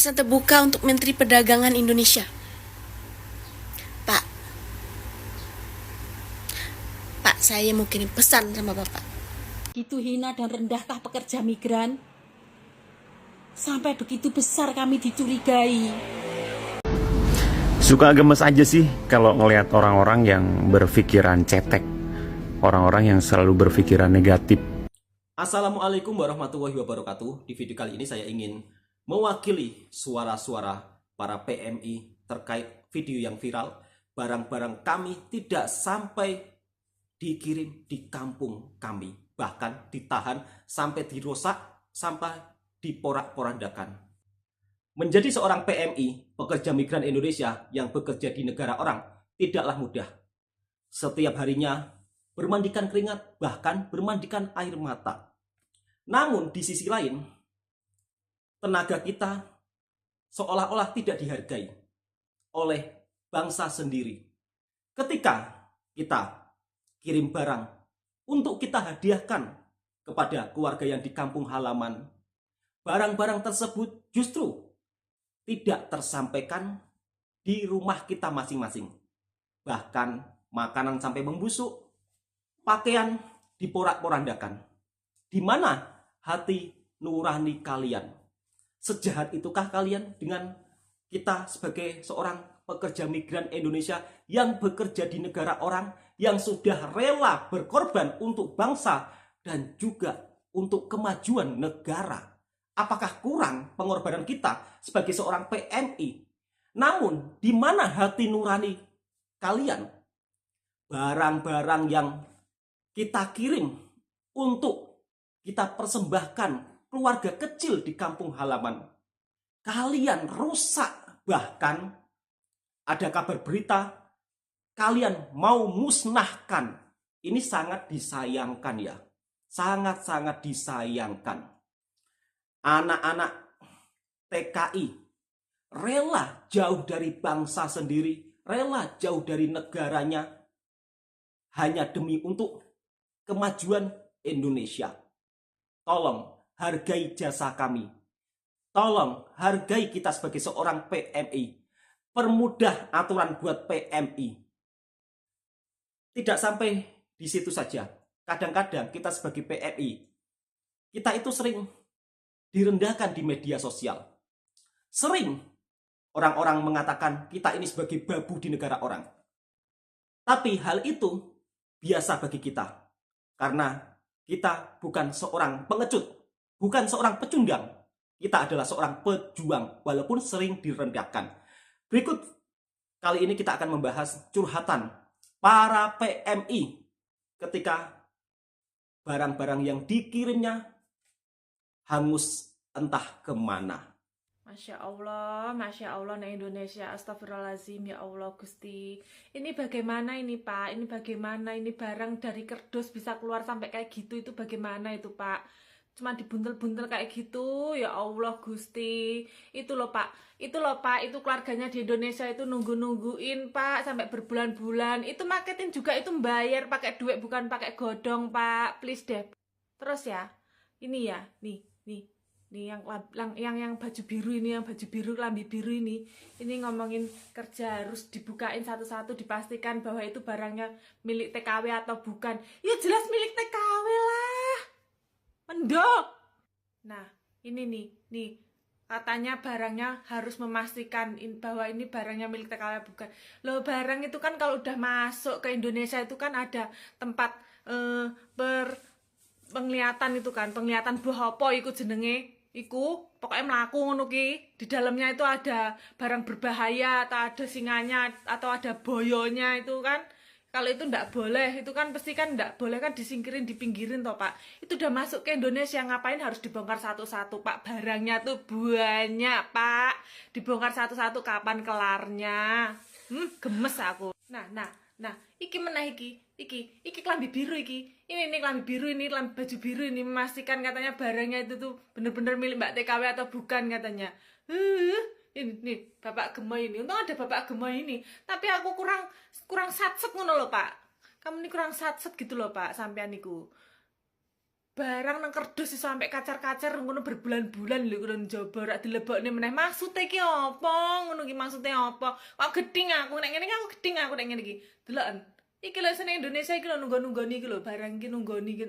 pesan terbuka untuk Menteri Perdagangan Indonesia. Pak, saya mau kirim pesan sama Bapak. Begitu hina dan rendahkah pekerja migran? Sampai begitu besar kami dicurigai. Suka gemes aja sih kalau ngelihat orang-orang yang berpikiran cetek, orang-orang yang selalu berpikiran negatif. Assalamualaikum warahmatullahi wabarakatuh. Di video kali ini saya ingin mewakili suara-suara para PMI terkait video yang viral. Barang-barang kami tidak sampai dikirim di kampung kami, bahkan ditahan sampai dirusak, sampai diporak-porandakan. Menjadi seorang PMI, pekerja migran Indonesia yang bekerja di negara orang, tidaklah mudah. Setiap harinya bermandikan keringat, bahkan bermandikan air mata. Namun di sisi lain, tenaga kita seolah-olah tidak dihargai oleh bangsa sendiri. Ketika kita kirim barang untuk kita hadiahkan kepada keluarga yang di kampung halaman, barang-barang tersebut justru tidak tersampaikan di rumah kita masing-masing. Bahkan makanan sampai membusuk, pakaian diporak-porandakan. Di mana hati nurani kalian? Sejahat itukah kalian dengan kita sebagai seorang pekerja migran Indonesia yang bekerja di negara orang, yang sudah rela berkorban untuk bangsa dan juga untuk kemajuan negara? Apakah kurang pengorbanan kita sebagai seorang PMI? Namun, di mana hati nurani kalian? Barang-barang yang kita kirim untuk kita persembahkan keluarga kecil di kampung halaman, kalian rusak. Bahkan ada kabar berita kalian mau musnahkan. Ini sangat disayangkan ya. Sangat-sangat disayangkan. Anak-anak TKI rela jauh dari bangsa sendiri, rela jauh dari negaranya hanya demi untuk kemajuan Indonesia. Tolong hargai jasa kami. Tolong hargai kita sebagai seorang PMI. Permudah aturan buat PMI. Tidak sampai di situ saja. Kadang-kadang kita sebagai PMI, kita itu sering direndahkan di media sosial. Sering orang-orang mengatakan kita ini sebagai babu di negara orang. Tapi hal itu biasa bagi kita. Karena kita bukan seorang pengecut, bukan seorang pecundang. Kita adalah seorang pejuang, walaupun sering direndahkan. Berikut kali ini kita akan membahas curhatan para PMI ketika barang-barang yang dikirimnya hangus entah kemana. Masya Allah, nah Indonesia, astagfirullahaladzim, ya Allah Gusti. Ini bagaimana ini Pak, ini bagaimana, ini barang dari kardus bisa keluar sampai kayak gitu, itu bagaimana itu Pak? Cuma dibuntel-buntel kayak gitu, ya Allah Gusti. Itu loh Pak, itu keluarganya di Indonesia itu nungguin Pak, sampai berbulan-bulan. Itu marketing juga, itu membayar pakai duit, bukan pakai godong Pak, please deh. Terus ya, ini ya, nih yang baju biru ini, yang baju biru, lambi biru ini ngomongin kerja harus dibukain satu-satu, dipastikan bahwa itu barangnya milik TKW atau bukan. Ya jelas milik TKW lah, mendok. Nah ini nih katanya barangnya harus memastikan bahwa ini barangnya milik TKW bukan. Loh, barang itu kan kalau udah masuk ke Indonesia itu kan ada tempat penglihatan itu kan, penglihatan buah apa iku jenenge, iku pokoknya melaku ngono ki. Di dalamnya itu ada barang berbahaya atau ada singanya atau ada boyonya itu kan. Kalau itu ndak boleh, itu kan pasti kan ndak boleh kan, disingkirin, dipinggirin toh Pak. Itu udah masuk ke Indonesia, ngapain harus dibongkar satu-satu Pak? Barangnya tuh banyak Pak, dibongkar satu-satu kapan kelarnya? Gemes aku. Nah, iki menah iki klambi biru iki. Ini klambi biru, ini klambi baju biru ini, memastikan katanya barangnya itu tuh bener-bener milik Mbak TKW atau bukan katanya. Ini Bapak Gemoy ini. Untung ada Bapak Gemoy ini. Tapi aku kurang satset ngono loh Pak. Kamu ini kurang satset gitu loh Pak, sampean niku. barang nang kerdus iso sampai kacar-kacar ngono berbulan-bulan lho ngono njaba rak dilebokne meneh. Maksude iki apa? Ngono iki maksude apa? Kok geding aku nek ngene iki aku geding aku nek ngene iki. Deloken. Iki lho sene Indonesia iki lho nunggu-nunggoni iki lho barang iki nunggoni iki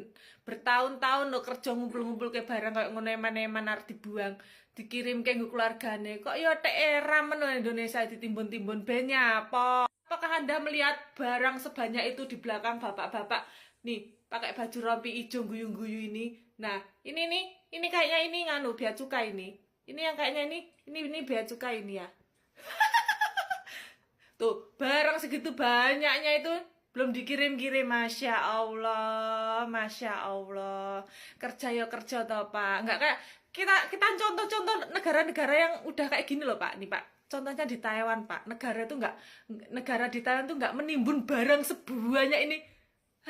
bertahun-tahun lho kerja ngumpul-ngumpul ke barang kayak ngono eman-eman arep dibuang, dikirimke nggo keluargane. Kok ya tek era men Indonesia ditimbun-timbun benya apa? Apakah Anda melihat barang sebanyak itu di belakang bapak-bapak? Nih, pakai baju rompi hijau guyu-guyu ini. Nah, ini kayaknya ini nganu bea cukai ini. Ini yang kayaknya ini bea cukai ini ya. Tuh, barang segitu banyaknya itu belum dikirim-kirim. Masya Allah, Masya Allah. Kerja ya kerja toh Pak. Enggak kayak kita contoh-contoh negara-negara yang udah kayak gini loh Pak. Nih Pak, contohnya di Taiwan Pak. Negara di Taiwan tuh enggak menimbun barang sebanyak ini.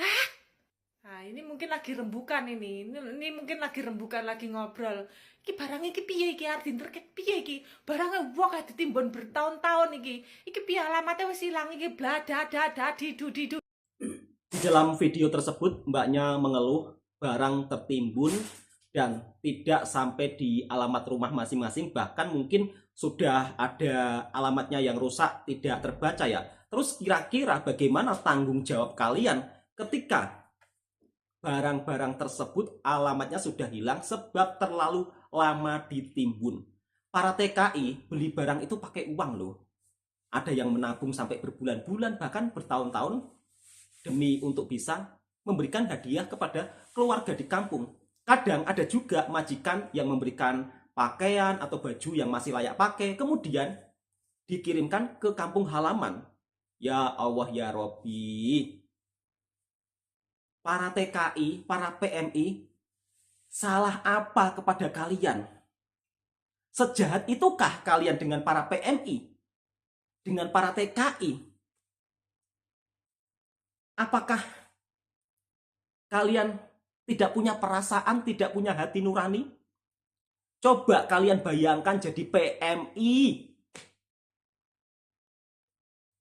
Hah? Nah, ini mungkin lagi rembukan ini. Ini mungkin lagi rembukan, lagi ngobrol. Iki barang iki piye iki arti terkait piye iki? Barangnya wah kayak ditimbun bertahun-tahun iki. Iki piye alamatnya wis ilang iki didu. Di dalam video tersebut mbaknya mengeluh barang tertimbun dan tidak sampai di alamat rumah masing-masing, bahkan mungkin sudah ada alamatnya yang rusak, tidak terbaca ya. Terus kira-kira bagaimana tanggung jawab kalian ketika barang-barang tersebut alamatnya sudah hilang sebab terlalu lama ditimbun? Para TKI beli barang itu pakai uang loh. Ada yang menabung sampai berbulan-bulan bahkan bertahun-tahun demi untuk bisa memberikan hadiah kepada keluarga di kampung. Kadang ada juga majikan yang memberikan pakaian atau baju yang masih layak pakai kemudian dikirimkan ke kampung halaman. Ya Allah ya Robbi. Para TKI, para PMI, salah apa kepada kalian? Sejahat itukah kalian dengan para PMI? Dengan para TKI? Apakah kalian tidak punya perasaan, tidak punya hati nurani? Coba kalian bayangkan jadi PMI.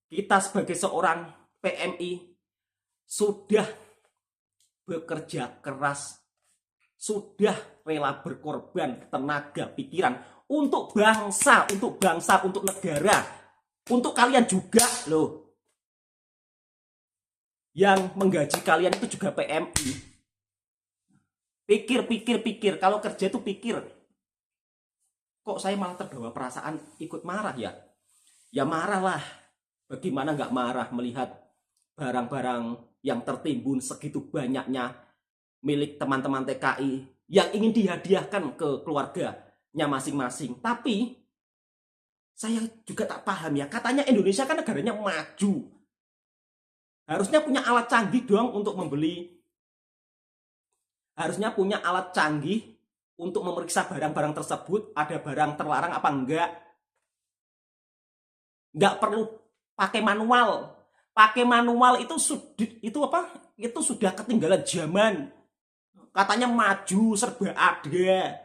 Kita sebagai seorang PMI sudah bekerja keras, sudah rela berkorban tenaga, pikiran untuk bangsa, untuk negara, untuk kalian juga loh. Yang menggaji kalian itu juga PMI. Pikir, kalau kerja itu pikir. Kok saya malah terbawa perasaan ikut marah ya? Ya marahlah. Bagaimana nggak marah melihat barang-barang yang tertimbun segitu banyaknya milik teman-teman TKI yang ingin dihadiahkan ke keluarganya masing-masing. Tapi saya juga tak paham ya, katanya Indonesia kan negaranya maju, harusnya punya alat canggih dong untuk membeli, harusnya punya alat canggih untuk memeriksa barang-barang tersebut ada barang terlarang apa enggak. Nggak perlu pakai manual. Pakai manual itu sudah ketinggalan zaman. Katanya maju, serba ada.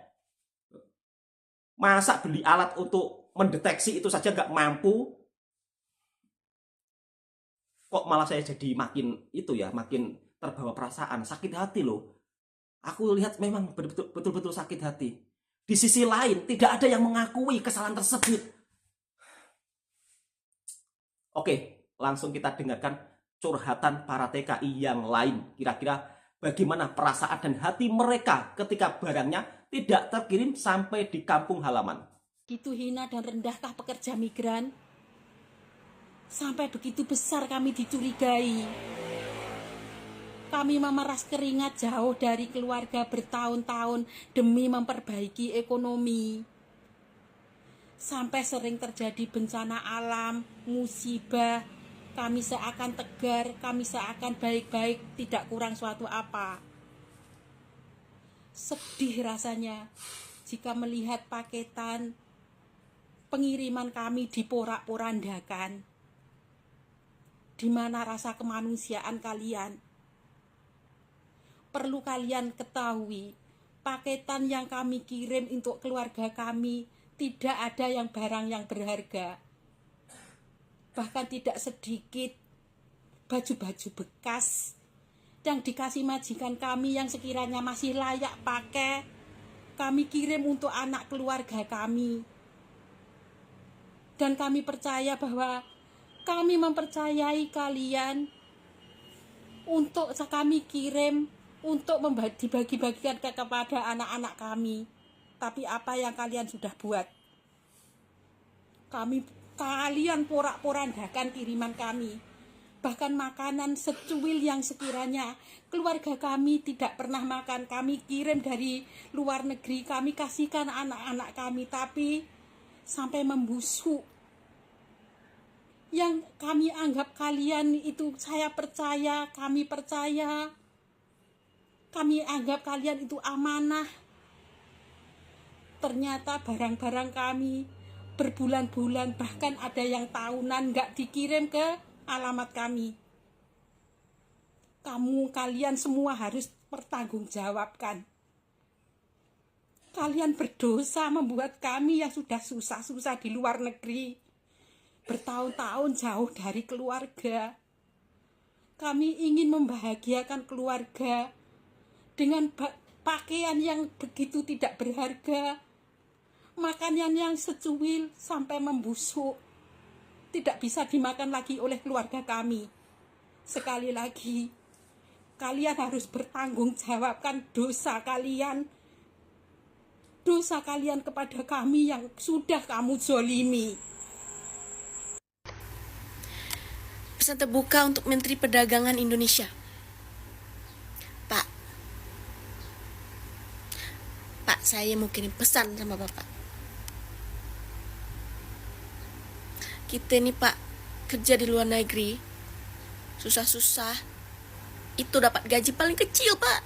Masa beli alat untuk mendeteksi itu saja nggak mampu? Kok malah saya jadi makin terbawa perasaan, sakit hati loh. Aku lihat memang betul-betul sakit hati. Di sisi lain tidak ada yang mengakui kesalahan tersebut. Oke. Langsung kita dengarkan curhatan para TKI yang lain. Kira-kira bagaimana perasaan dan hati mereka ketika barangnya tidak terkirim sampai di kampung halaman. Gitu hina dan rendahkah pekerja migran? Sampai begitu besar kami dicurigai. Kami memeras keringat jauh dari keluarga bertahun-tahun demi memperbaiki ekonomi. Sampai sering terjadi bencana alam, musibah. Kami seakan tegar, kami seakan baik-baik, tidak kurang suatu apa. Sedih rasanya jika melihat paketan pengiriman kami diporak-porandakan. Di mana rasa kemanusiaan kalian? Perlu kalian ketahui, paketan yang kami kirim untuk keluarga kami tidak ada yang barang yang berharga. Bahkan tidak sedikit baju-baju bekas yang dikasih majikan kami yang sekiranya masih layak pakai, kami kirim untuk anak keluarga kami. Dan kami percaya bahwa kami mempercayai kalian untuk kami kirim untuk dibagi-bagikan kepada anak-anak kami. Tapi apa yang kalian sudah buat? Kalian porak-porandakan kiriman kami. Bahkan makanan secuil yang sekiranya keluarga kami tidak pernah makan, kami kirim dari luar negeri, kami kasihkan anak-anak kami, tapi sampai membusuk. Yang kami anggap kalian itu, kami percaya, kami anggap kalian itu amanah. Ternyata barang-barang kami berbulan-bulan, bahkan ada yang tahunan nggak dikirim ke alamat kami. Kalian semua harus bertanggungjawabkan. Kalian berdosa membuat kami yang sudah susah-susah di luar negeri, bertahun-tahun jauh dari keluarga. Kami ingin membahagiakan keluarga dengan pakaian yang begitu tidak berharga, makanan yang secuil sampai membusuk, tidak bisa dimakan lagi oleh keluarga kami. Sekali lagi, kalian harus bertanggung jawabkan dosa kalian kepada kami yang sudah kamu zolimi. Pesan terbuka untuk Menteri Perdagangan Indonesia. Pak, saya mau kirim pesan sama Bapak. Kita nih Pak, kerja di luar negeri, susah-susah, itu dapat gaji paling kecil Pak.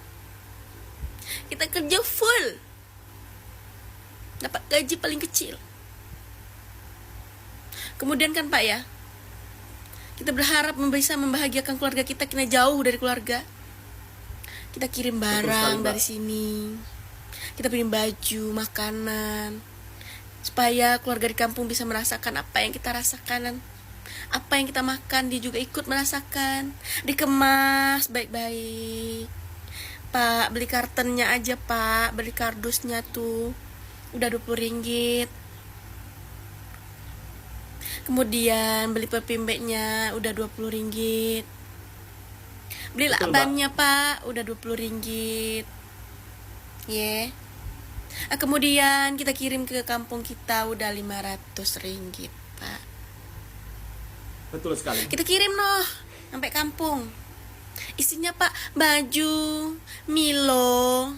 Kita kerja full, dapat gaji paling kecil. Kemudian kan Pak ya, kita berharap bisa membahagiakan keluarga kita jauh dari keluarga. Kita kirim barang dari sini, kita kirim baju, makanan, supaya keluarga di kampung bisa merasakan apa yang kita rasakan, apa yang kita makan, dia juga ikut merasakan. Dikemas baik-baik Pak, beli kartonnya aja Pak, beli kardusnya tuh udah 20 ringgit. Kemudian beli pepimbeknya udah 20 ringgit. Beli lakbannya Pak, udah 20 ringgit. Kemudian kita kirim ke kampung kita udah 500 ringgit Pak. Betul sekali. Kita kirim sampai kampung. Isinya Pak, baju, Milo,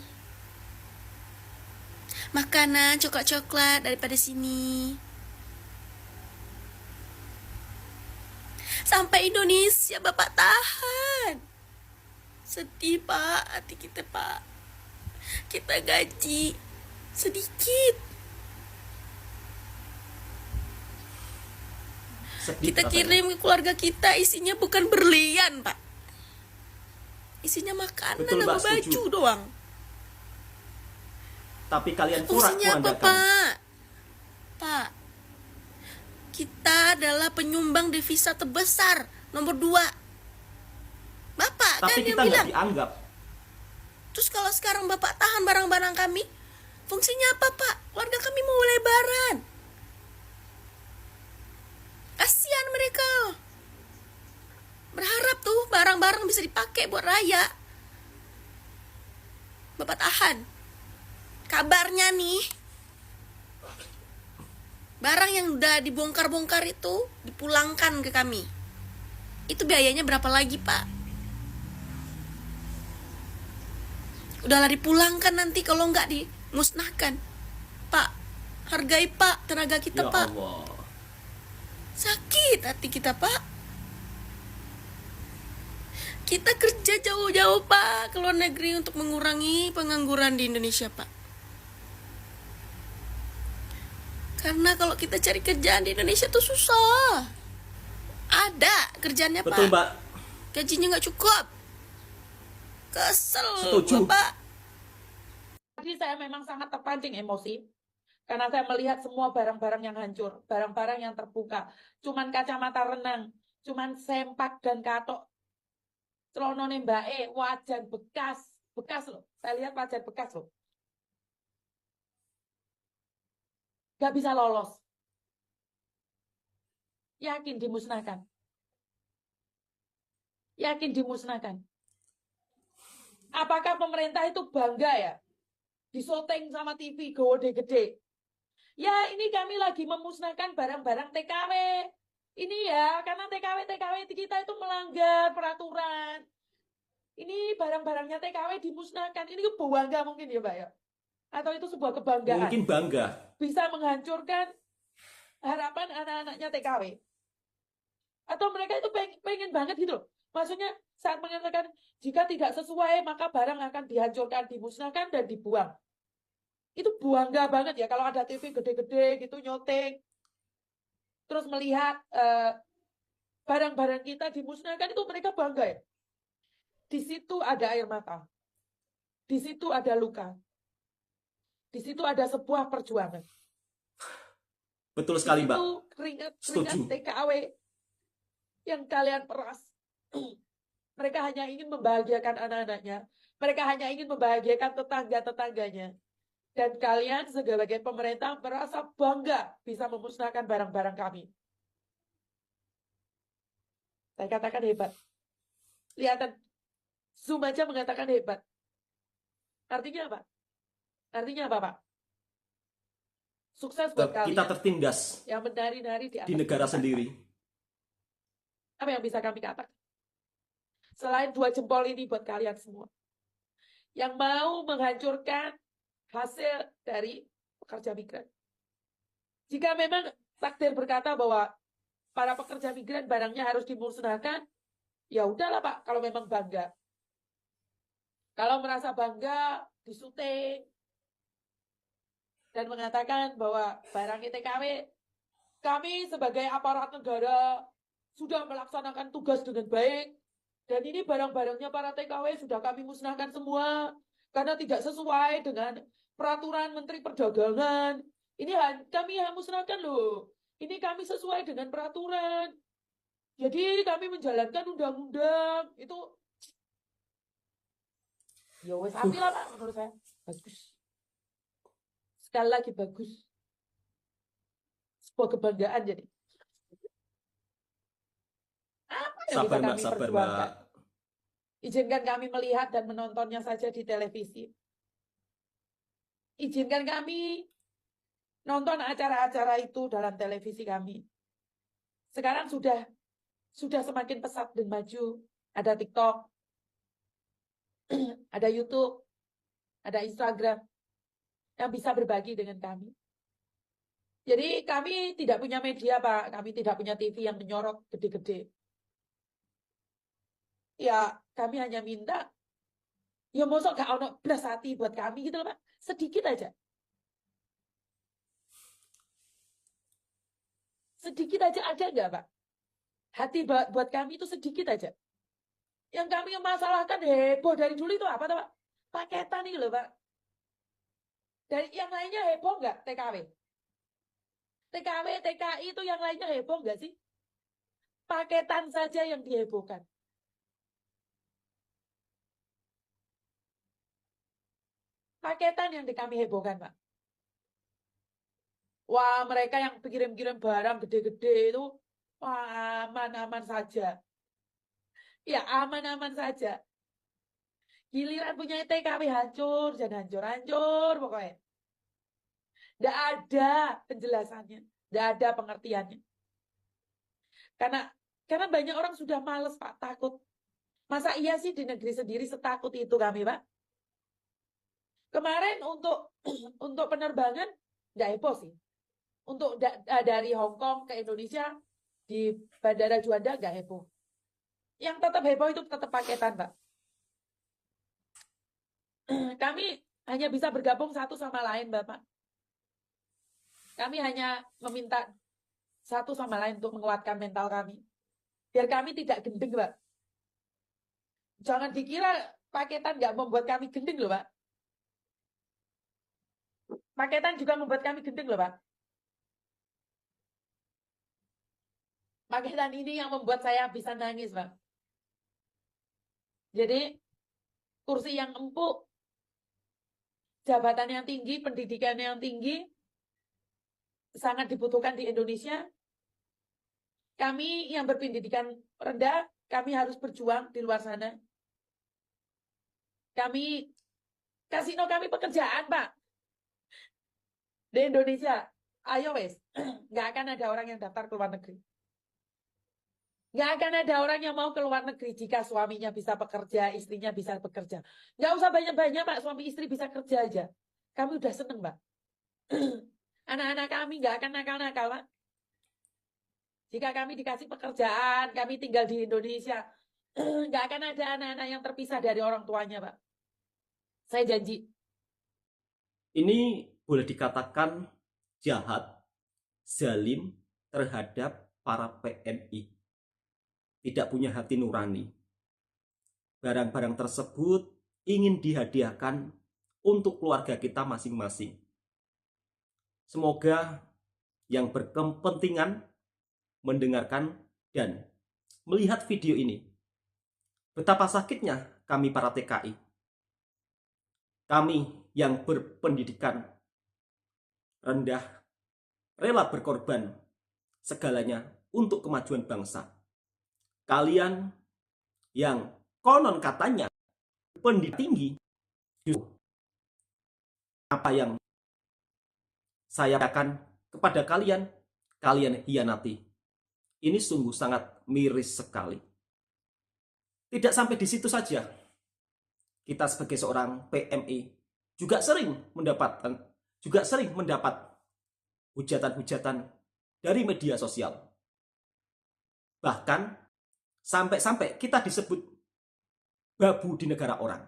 makanan, coklat-coklat daripada sini. Sampai Indonesia Bapak tahan. Sedih Pak, hati kita Pak. Kita gaji sedikit. Kita kirim ke keluarga kita, isinya bukan berlian Pak. Isinya makanan sama baju doang. Tapi kalian fungsinya apa Pak? Pak, kita adalah penyumbang devisa terbesar nomor 2. Bapak tapi kan kita yang bilang. Dianggap. Terus kalau sekarang Bapak tahan barang-barang kami, fungsinya apa Pak? Keluarga kami mau lebaran. Kasihan mereka. Berharap tuh barang-barang bisa dipakai buat raya. Bapak tahan. Kabarnya nih, barang yang udah dibongkar-bongkar itu dipulangkan ke kami. Itu biayanya berapa lagi Pak? Udahlah dipulangkan nanti kalau nggak dimusnahkan. Pak, hargai Pak tenaga kita Ya Pak. Allah. Sakit hati kita Pak. Kita kerja jauh-jauh Pak ke luar negeri untuk mengurangi pengangguran di Indonesia Pak. Karena kalau kita cari kerjaan di Indonesia tuh susah. Ada kerjaannya Pak. Betul Mbak. Gajinya nggak cukup. Kesel Setuju. Bapak. Tadi saya memang sangat terpancing emosi karena saya melihat semua barang-barang yang hancur, barang-barang yang terbuka, cuman kacamata renang, cuman sempak dan katok Celonone mbake wajan bekas, bekas loh. Saya lihat wajan bekas loh. Gak bisa lolos. Yakin dimusnahkan. Yakin dimusnahkan. Apakah pemerintah itu bangga ya? Disoteng sama TV gede-gede. Ya ini kami lagi memusnahkan barang-barang TKW. Ini ya, karena TKW kita itu melanggar peraturan. Ini barang-barangnya TKW dimusnahkan. Ini bangga mungkin ya Pak ya? Atau itu sebuah kebanggaan? Mungkin bangga. Bisa menghancurkan harapan anak-anaknya TKW. Atau mereka itu pengen banget gitu loh. Maksudnya saat mengatakan jika tidak sesuai maka barang akan dihancurkan, dimusnahkan, dan dibuang. Itu bangga banget ya kalau ada TV gede-gede gitu nyoteng. Terus melihat barang-barang kita dimusnahkan, itu mereka bangga ya. Di situ ada air mata. Di situ ada luka. Di situ ada sebuah perjuangan. Betul sekali, Mbak. Itu keringat Setuju. TKW yang kalian peras. Mereka hanya ingin membahagiakan anak-anaknya. Mereka hanya ingin membahagiakan tetangga-tetangganya. Dan kalian sebagai pemerintah merasa bangga bisa memusnahkan barang-barang kami. Saya katakan hebat. Lihatan, Zoom aja mengatakan hebat. Artinya apa? Artinya apa, Pak? Sukses buat kalian. Kita tertindas yang menari-nari di atas di negara penderitaan. sendiri. Apa yang bisa kami katakan? Selain 2 jempol ini buat kalian semua. Yang mau menghancurkan hasil dari pekerja migran. Jika memang takdir berkata bahwa para pekerja migran barangnya harus dimusnahkan, ya udahlah Pak, kalau memang bangga. Kalau merasa bangga, disuting, dan mengatakan bahwa barang TKW, kami sebagai aparat negara sudah melaksanakan tugas dengan baik, dan ini barang-barangnya para TKW sudah kami musnahkan semua, karena tidak sesuai dengan peraturan Menteri Perdagangan. Ini kami musnahkan loh. Ini kami sesuai dengan peraturan. Jadi kami menjalankan undang-undang. Itu ya wes api lah Pak, menurut saya. Bagus. Sekali lagi bagus. Sebuah kebanggaan jadi. Apa yang Sabar, bisa Mbak, kami sabar, perjuangkan? Mbak. Izinkan kami melihat dan menontonnya saja di televisi. Izinkan kami nonton acara-acara itu dalam televisi kami. Sekarang sudah semakin pesat dan maju. Ada TikTok, ada YouTube, ada Instagram yang bisa berbagi dengan kami. Jadi kami tidak punya media, Pak. Kami tidak punya TV yang menyorot gede-gede. Ya, kami hanya minta, ya mosok gak ono belas hati buat kami gitu loh, Pak. Sedikit aja. Sedikit aja ada nggak, Pak? Hati buat kami itu sedikit aja. Yang kami masalahkan heboh dari dulu itu apa, Pak? Paketan ini loh, Pak. Dari yang lainnya heboh nggak TKW? TKW, TKI itu yang lainnya heboh nggak sih? Paketan saja yang dihebohkan. Paketan yang kami hebohkan, Pak. Wah, mereka yang kirim-kirim barang gede-gede itu, wah, aman-aman saja. Ya, aman-aman saja. Giliran punya TKW hancur, jangan hancur-hancur pokoknya. Tidak ada penjelasannya, tidak ada pengertiannya. Karena banyak orang sudah males, Pak, takut. Masa iya sih di negeri sendiri setakut itu kami, Pak? Kemarin untuk penerbangan nggak heboh sih. Untuk dari Hong Kong ke Indonesia di Bandara Juanda nggak heboh. Yang tetap heboh itu tetap paketan, Pak. Kami hanya bisa bergabung satu sama lain, Bapak. Kami hanya meminta satu sama lain untuk menguatkan mental kami. Biar kami tidak gendeng, Pak. Jangan dikira paketan nggak membuat kami gendeng loh, Pak. Paketan juga membuat kami gendeng loh, Pak. Paketan ini yang membuat saya bisa nangis, Pak. Jadi kursi yang empuk, jabatan yang tinggi, pendidikan yang tinggi sangat dibutuhkan di Indonesia. Kami yang berpendidikan rendah, kami harus berjuang di luar sana. Kasino kami pekerjaan, Pak. Di Indonesia, ayo wes, nggak akan ada orang yang daftar ke luar negeri. Nggak akan ada orang yang mau ke luar negeri jika suaminya bisa bekerja, istrinya bisa bekerja. Nggak usah banyak-banyak, Pak, suami istri bisa kerja aja. Kami udah seneng, Pak. Anak-anak kami nggak akan nakal-nakal, Pak. Jika kami dikasih pekerjaan, kami tinggal di Indonesia, nggak akan ada anak-anak yang terpisah dari orang tuanya, Pak. Saya janji. Ini boleh dikatakan jahat, zalim terhadap para PMI. Tidak punya hati nurani. Barang-barang tersebut ingin dihadiahkan untuk keluarga kita masing-masing. Semoga yang berkepentingan mendengarkan dan melihat video ini. Betapa sakitnya kami para TKI. Kami yang berpendidikan rendah, rela berkorban segalanya untuk kemajuan bangsa. Kalian yang konon katanya pendidikan tinggi, justru apa yang saya katakan kepada kalian, kalian hianati. Ini sungguh sangat miris sekali. Tidak sampai di situ saja. Kita sebagai seorang PMI juga sering mendapat hujatan-hujatan dari media sosial. Bahkan sampai-sampai kita disebut babu di negara orang.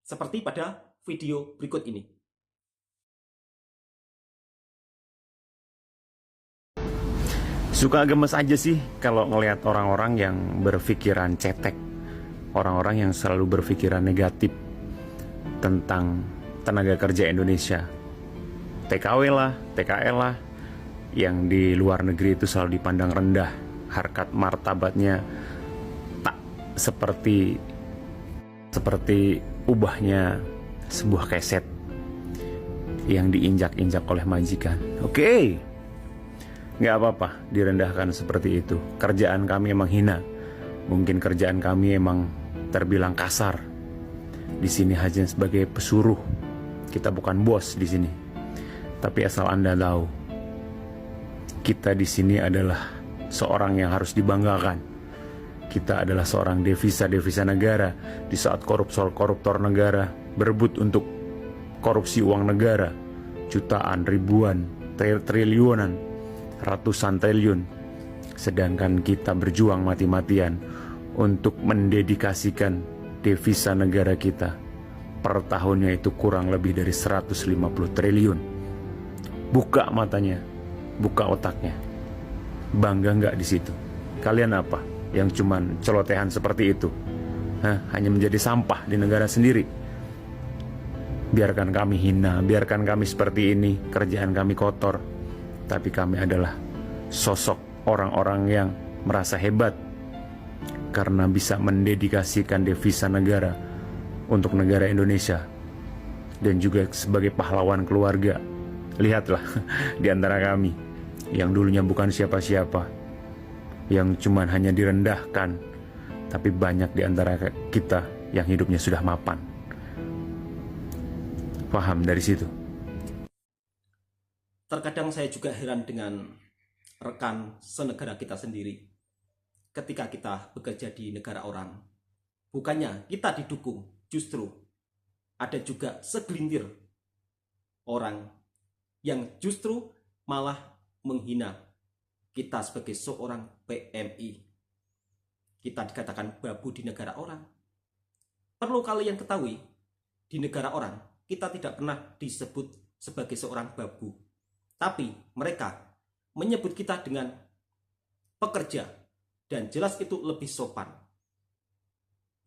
Seperti pada video berikut ini. Suka gemes aja sih kalau ngelihat orang-orang yang berpikiran cetek, orang-orang yang selalu berpikiran negatif tentang tenaga kerja Indonesia. TKW lah, TKL lah, yang di luar negeri itu selalu dipandang rendah, harkat martabatnya tak seperti ubahnya sebuah keset yang diinjak-injak oleh majikan. Oke. Nggak apa-apa direndahkan seperti itu. Kerjaan kami emang hina. Mungkin kerjaan kami emang terbilang kasar. Di sini hanya sebagai pesuruh. Kita bukan bos di sini. Tapi asal Anda tahu, kita di sini adalah seorang yang harus dibanggakan. Kita adalah seorang devisa negara. Di saat koruptor negara berebut untuk korupsi uang negara, jutaan, ribuan, triliunan, ratusan triliun, sedangkan kita berjuang mati-matian untuk mendedikasikan devisa negara kita. Per tahunnya itu kurang lebih dari 150 triliun. Buka matanya, buka otaknya. Bangga nggak di situ? Kalian apa? Yang cuman celotehan seperti itu? Hanya menjadi sampah di negara sendiri. Biarkan kami hina, biarkan kami seperti ini, kerjaan kami kotor. Tapi kami adalah sosok orang-orang yang merasa hebat karena bisa mendedikasikan devisa negara untuk negara Indonesia, dan juga sebagai pahlawan keluarga. Lihatlah di antara kami yang dulunya bukan siapa-siapa, yang cuman hanya direndahkan, tapi banyak di antara kita yang hidupnya sudah mapan. Paham dari situ? Terkadang saya juga heran dengan rekan senegara kita sendiri. Ketika kita bekerja di negara orang, bukannya kita didukung, justru ada juga segelintir orang yang justru malah menghina kita sebagai seorang PMI. Kita dikatakan babu di negara orang. Perlu kalian ketahui, di negara orang kita tidak pernah disebut sebagai seorang babu. Tapi mereka menyebut kita dengan pekerja, dan jelas itu lebih sopan.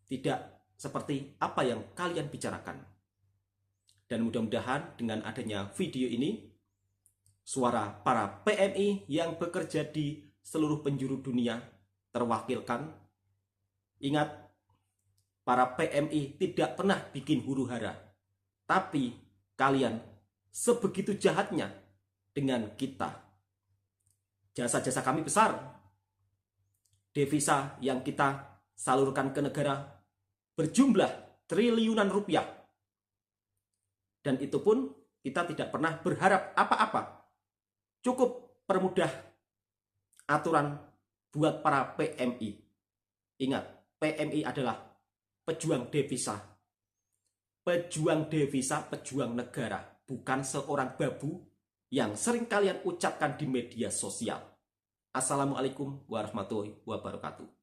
Tidak seperti apa yang kalian bicarakan. Dan mudah-mudahan dengan adanya video ini, suara para PMI yang bekerja di seluruh penjuru dunia terwakilkan. Ingat, para PMI tidak pernah bikin huru-hara. Tapi kalian sebegitu jahatnya dengan kita. Jasa-jasa kami besar. Devisa yang kita salurkan ke negara berjumlah triliunan rupiah. Dan itu pun kita tidak pernah berharap apa-apa. Cukup permudah aturan buat para PMI. Ingat, PMI adalah pejuang devisa. Pejuang devisa, pejuang negara. Bukan seorang babu yang sering kalian ucapkan di media sosial. Assalamualaikum warahmatullahi wabarakatuh.